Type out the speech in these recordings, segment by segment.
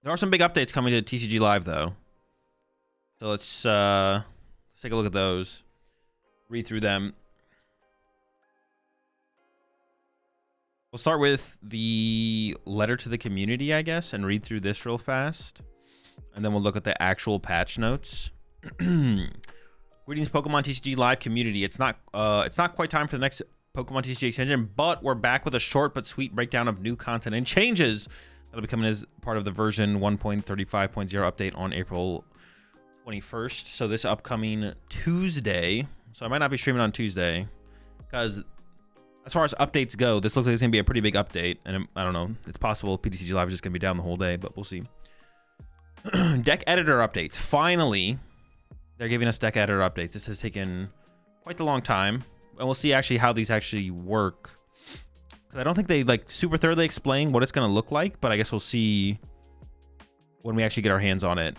There are some big updates coming to TCG Live, though. So let's take a look at those. Read through them. We'll start with the letter to the community, I guess, and read through this real fast. And then we'll look at the actual patch notes. Greetings, Pokemon TCG Live community. It's not quite time for the next Pokemon TCG extension, but we're back with a short but sweet breakdown of new content and changes that'll be coming as part of the version 1.35.0 update on April 21st. So this upcoming Tuesday. So I might not be streaming on Tuesday because as far as updates go, this looks like it's going to be a pretty big update. And I don't know. It's possible PTCG Live is just going to be down the whole day, but we'll see. Deck editor updates. Finally, they're giving us deck editor updates. This has taken quite a long time. And we'll see actually how these actually work. Because I don't think they like super thoroughly explain what it's going to look like. But I guess we'll see when we actually get our hands on it.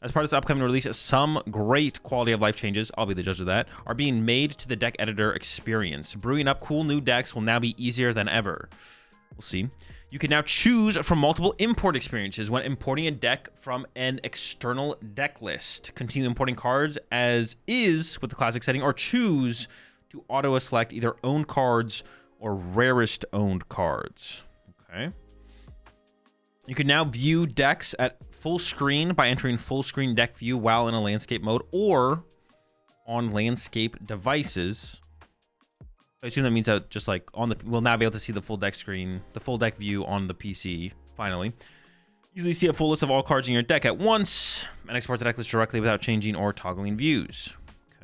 As part of this upcoming release, some great quality of life changes, I'll be the judge of that, are being made to the deck editor experience. Brewing up cool new decks will now be easier than ever. We'll see. You can now choose from multiple import experiences when importing a deck from an external deck list. Continue importing cards as is with the classic setting, or choose to auto-select either owned cards or rarest owned cards. Okay. You can now view decks at full screen by entering full screen deck view while in a landscape mode or on landscape devices. I assume that means that just like on the, we'll now be able to see the full deck screen, the full deck view on the PC, finally. Easily see a full list of all cards in your deck at once and export the deck list directly without changing or toggling views.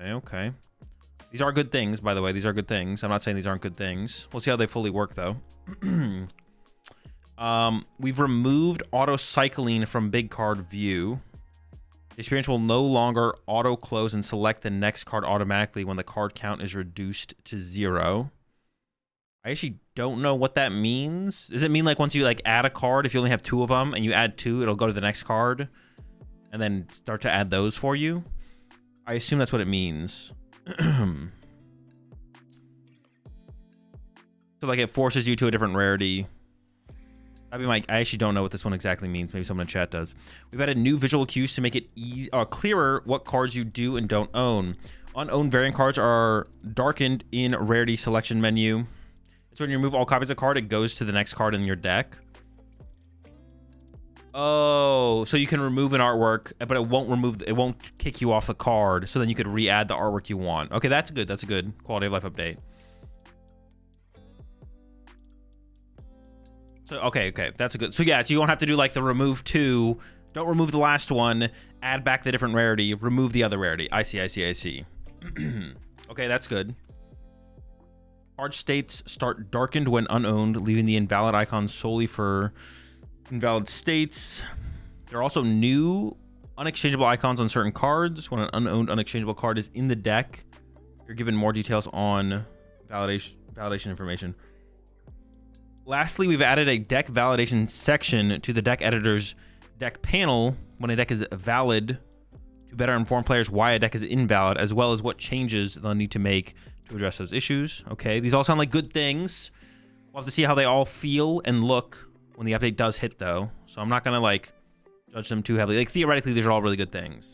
Okay. These are good things, by the way. These are good things. I'm not saying these aren't good things. We'll see how they fully work, though. We've removed auto cycling from big card view. The experience will no longer auto close and select the next card automatically when the card count is reduced to 0. I actually don't know what that means. Does it mean like once you like add a card, if you only have 2 of them and you add 2, it'll go to the next card and then start to add those for you? I assume that's what it means. So like it forces you to a different rarity. I mean, I actually don't know what this one exactly means. Maybe someone in chat does. We've added new visual cues to make it clearer what cards you do and don't own. Unowned variant cards are darkened in rarity selection menu. It's when you remove all copies of a card, it goes to the next card in your deck. Oh, so you can remove an artwork, but it won't kick you off the card. So then you could re-add the artwork you want. Okay, that's good. That's a good quality of life update. So, okay, that's a good. So yeah, so you won't have to do like the remove 2. Don't remove the last one. Add back the different rarity. Remove the other rarity. I see. Okay, that's good. Card states start darkened when unowned, leaving the invalid icon solely for invalid states. There are also new unexchangeable icons on certain cards. When an unowned unexchangeable card is in the deck, you're given more details on validation information. Lastly, we've added a deck validation section to the deck editor's deck panel when a deck is valid to better inform players why a deck is invalid, as well as what changes they'll need to make to address those issues. Okay, these all sound like good things. We'll have to see how they all feel and look when the update does hit, though. So I'm not going to, like, judge them too heavily. Like, theoretically, these are all really good things.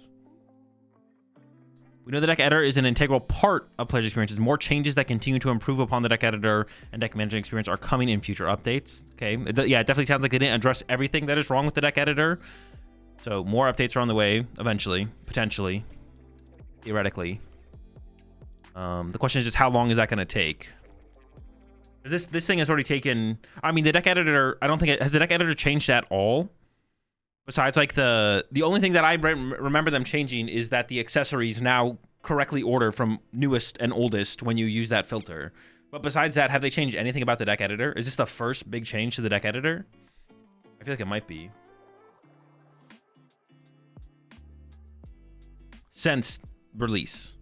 We know the deck editor is an integral part of players' experiences. More changes that continue to improve upon the deck editor and deck management experience are coming in future updates. Okay, yeah, it definitely sounds like they didn't address everything that is wrong with the deck editor. So more updates are on the way eventually, potentially, theoretically. The question is just how long is that going to take? This thing has already taken. I mean, the deck editor. I don't think has the deck editor changed at all. Besides, like, the only thing that I remember them changing is that the accessories now correctly order from newest and oldest when you use that filter. But besides that, have they changed anything about the deck editor? Is this the first big change to the deck editor? I feel like it might be. Since release.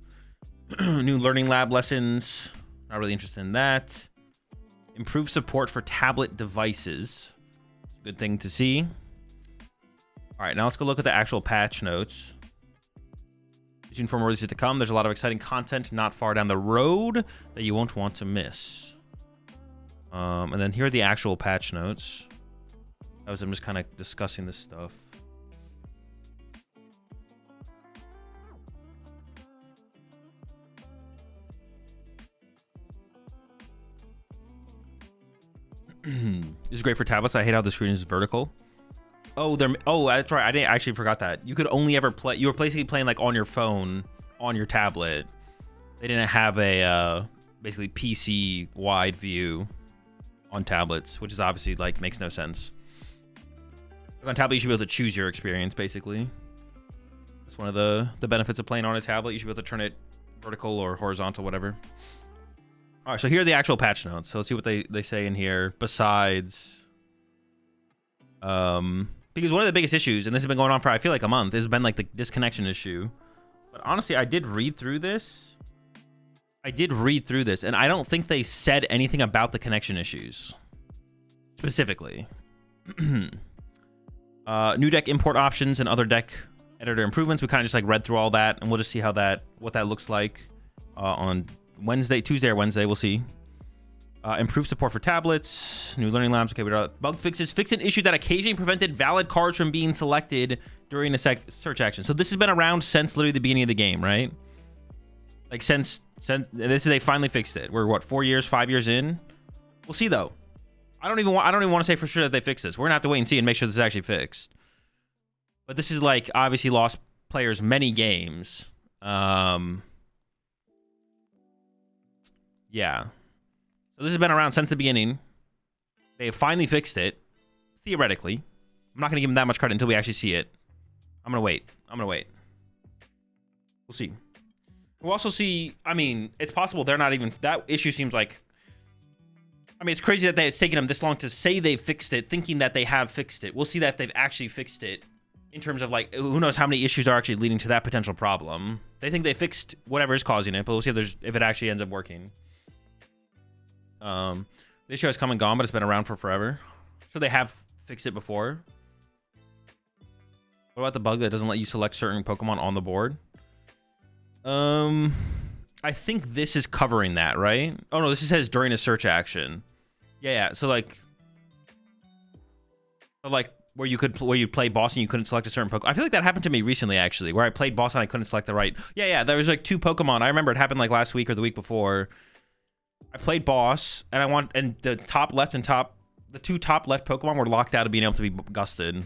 New learning lab lessons. Not really interested in that. Improved support for tablet devices. Good thing to see. All right, now let's go look at the actual patch notes. Stay tuned for more releases to come. There's a lot of exciting content not far down the road that you won't want to miss. And then here are the actual patch notes. As I'm just kind of discussing this stuff. This is great for tablets. I hate how the screen is vertical. Oh, that's right. I didn't actually forgot that. You could only ever play. You were basically playing like on your phone, on your tablet. They didn't have a basically PC wide view on tablets, which is obviously like makes no sense. Like on tablet, you should be able to choose your experience. Basically, that's one of the benefits of playing on a tablet. You should be able to turn it vertical or horizontal, whatever. All right, so here are the actual patch notes. So let's see what they say in here. Besides, because one of the biggest issues, and this has been going on for I feel like a month, has been like the disconnection issue. But honestly, I did read through this. And I don't think they said anything about the connection issues specifically. New deck import options and other deck editor improvements. We kind of just like read through all that, and we'll just see how what that looks like on Tuesday or Wednesday. We'll see. Improved support for tablets, new learning labs. Okay, we got bug fixes. Fix an issue that occasionally prevented valid cards from being selected during a search action. So this has been around since literally the beginning of the game, right? Like since they finally fixed it. We're what, 5 years in? We'll see though. I don't even want to say for sure that they fixed this. We're gonna have to wait and see and make sure this is actually fixed. But this is like obviously lost players many games. Yeah. So this has been around since the beginning. They have finally fixed it. Theoretically. I'm not going to give them that much credit until we actually see it. I'm going to wait. We'll see. We'll also see, I mean, it's possible they're not even, that issue seems like, I mean, it's crazy that it's taken them this long to say they fixed it, thinking that they have fixed it. We'll see that if they've actually fixed it in terms of like, who knows how many issues are actually leading to that potential problem. They think they fixed whatever is causing it, but we'll see if it actually ends up working. The issue has come and gone, but it's been around for forever. So they have fixed it before. What about the bug that doesn't let you select certain Pokemon on the board? I think this is covering that, right? Oh no, this says during a search action. Yeah. So like where you play boss and you couldn't select a certain Pokemon. I feel like that happened to me recently, actually, where I played boss and I couldn't select the right. Yeah. There was like 2 Pokemon. I remember it happened like last week or the week before. I played boss, and the top left and the 2 top left Pokemon were locked out of being able to be gusted.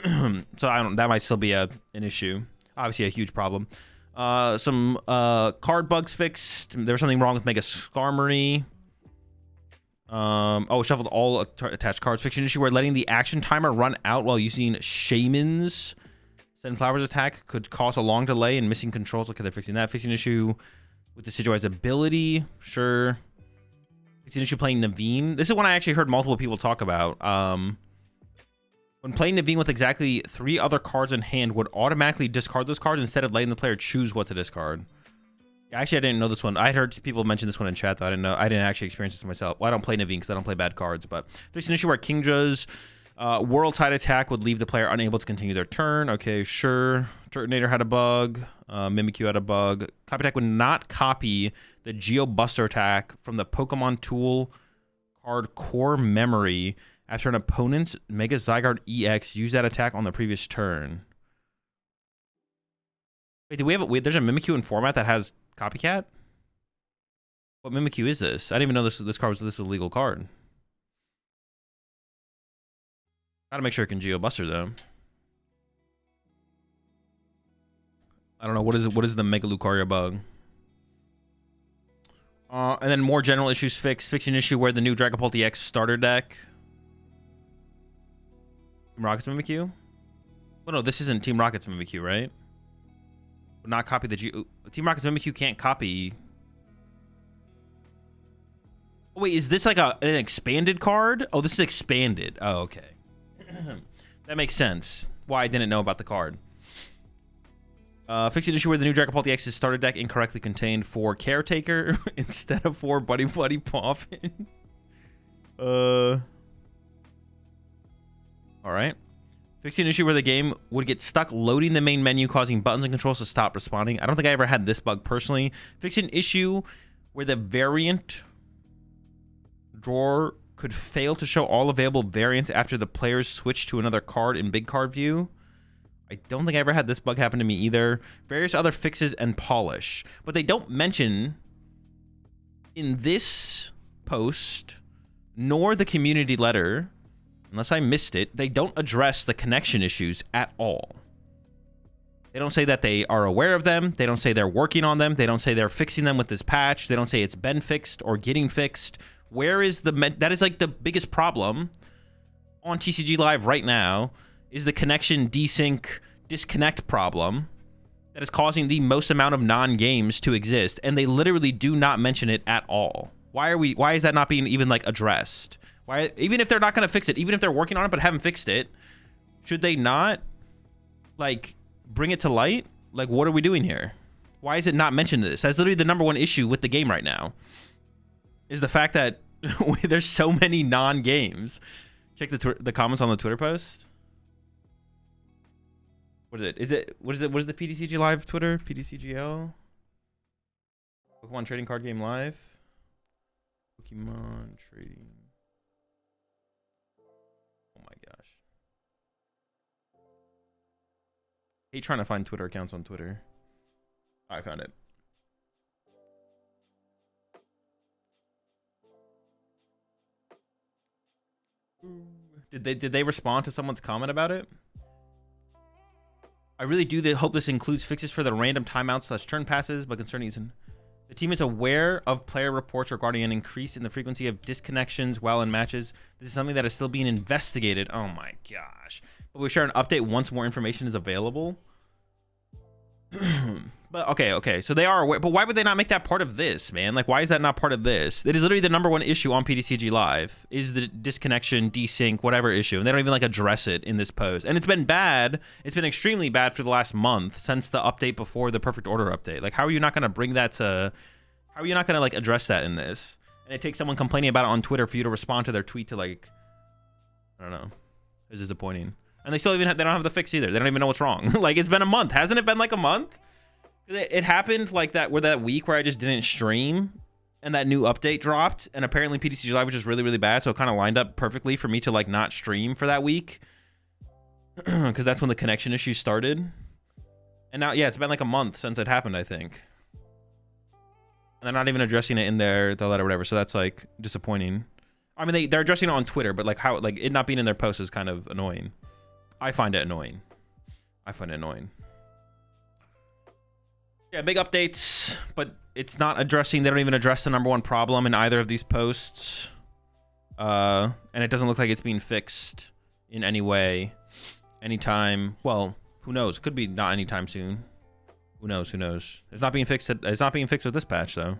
So that might still be an issue. Obviously a huge problem. Some card bugs fixed. There was something wrong with Mega Skarmory. Shuffled all attached cards. Fixed an issue where letting the action timer run out while using Shaman's Sunflower's attack could cause a long delay and missing controls. Okay, they're fixing that. Fixing an issue with the Decidueye's ability. Sure. It's an issue playing Naveen. This is one I actually heard multiple people talk about. When playing Naveen with exactly 3 other cards in hand, would automatically discard those cards instead of letting the player choose what to discard. Actually, I didn't know this one. I heard people mention this one in chat, though. I didn't actually experience this myself. Well, I don't play Naveen because I don't play bad cards, but there's an issue where Kingdra's World Tide attack would leave the player unable to continue their turn. Okay, sure. Turtonator had a bug. Mimikyu had a bug. Copy attack would not copy the Geobuster attack from the Pokemon Tool card core memory after an opponent's Mega Zygarde EX used that attack on the previous turn. Wait, there's a Mimikyu in format that has Copycat? What Mimikyu is this? I didn't even know this card was a legal card. Gotta make sure it can Geobuster though. I don't know, what is the Mega Lucario bug? And then more general issues fixed. Fixing an issue where the new Dragapult EX starter deck. Team Rocket's Mimikyu? Oh no, this isn't Team Rocket's Mimikyu, right? Would not copy the Team Rocket's Mimikyu can't copy. Oh, wait, is this like an expanded card? Oh, this is expanded. Oh, okay. That makes sense. Why I didn't know about the card. Fixing an issue where the new Dragapult EX's starter deck incorrectly contained 4 Caretaker instead of 4 Buddy Poffin. Alright. Fixing an issue where the game would get stuck loading the main menu, causing buttons and controls to stop responding. I don't think I ever had this bug personally. Fixing an issue where the variant drawer could fail to show all available variants after the players switch to another card in big card view. I don't think I ever had this bug happen to me either. Various other fixes and polish. But they don't mention in this post, nor the community letter, unless I missed it, they don't address the connection issues at all. They don't say that they are aware of them. They don't say they're working on them. They don't say they're fixing them with this patch. They don't say it's been fixed or getting fixed. Where is the... That is like the biggest problem on TCG Live right now, is the connection desync disconnect problem that is causing the most amount of non-games to exist, and they literally do not mention it at all. Why is that not being even like addressed? Why, even if they're not going to fix it, even if they're working on it but haven't fixed it, should they not like bring it to light? Like, what are we doing here? Why is it not mentioned in this? That's literally the #1 issue with the game right now, is the fact that there's so many non-games. Check the comments on the Twitter post. What is it? What is the PTCG Live Twitter? PTCGL? Pokemon Trading Card Game Live? Pokemon Trading. Oh my gosh. Hate trying to find Twitter accounts on Twitter. I found it. Did they respond to someone's comment about it? I really do hope this includes fixes for the random timeouts / turn passes, but concerning the team is aware of player reports regarding an increase in the frequency of disconnections while in matches. This is something that is still being investigated. Oh my gosh. But we'll share an update once more information is available. But okay. So they are aware, but why would they not make that part of this, man? Like, why is that not part of this? It is literally the #1 issue on PTCG Live, is the disconnection, desync, whatever issue. And they don't even like address it in this post. And it's been bad. It's been extremely bad for the last month since the update before the Perfect Order update. Like, how are you not going to bring that to, how are you not going to like address that in this? And it takes someone complaining about it on Twitter for you to respond to their tweet to like, I don't know. It's disappointing. And they still even they don't have the fix either. They don't even know what's wrong. Like, it's been a month. Hasn't it been like a month? It happened like that, where that week where I just didn't stream and that new update dropped, and apparently PTCG Live was just really, really bad, so it kind of lined up perfectly for me to like not stream for that week, because that's when the connection issues started. And now, yeah, it's been like a month since it happened, I think. And they're not even addressing it in the letter or whatever, so that's like disappointing. I mean, they're addressing it on Twitter, but like how, like it not being in their post is kind of annoying. I find it annoying. Yeah, big updates, but it's not addressing, they don't even address the #1 problem in either of these posts. And it doesn't look like it's being fixed in any way, anytime. Well, who knows? It could be not anytime soon. Who knows? It's not being fixed. It's not being fixed with this patch though.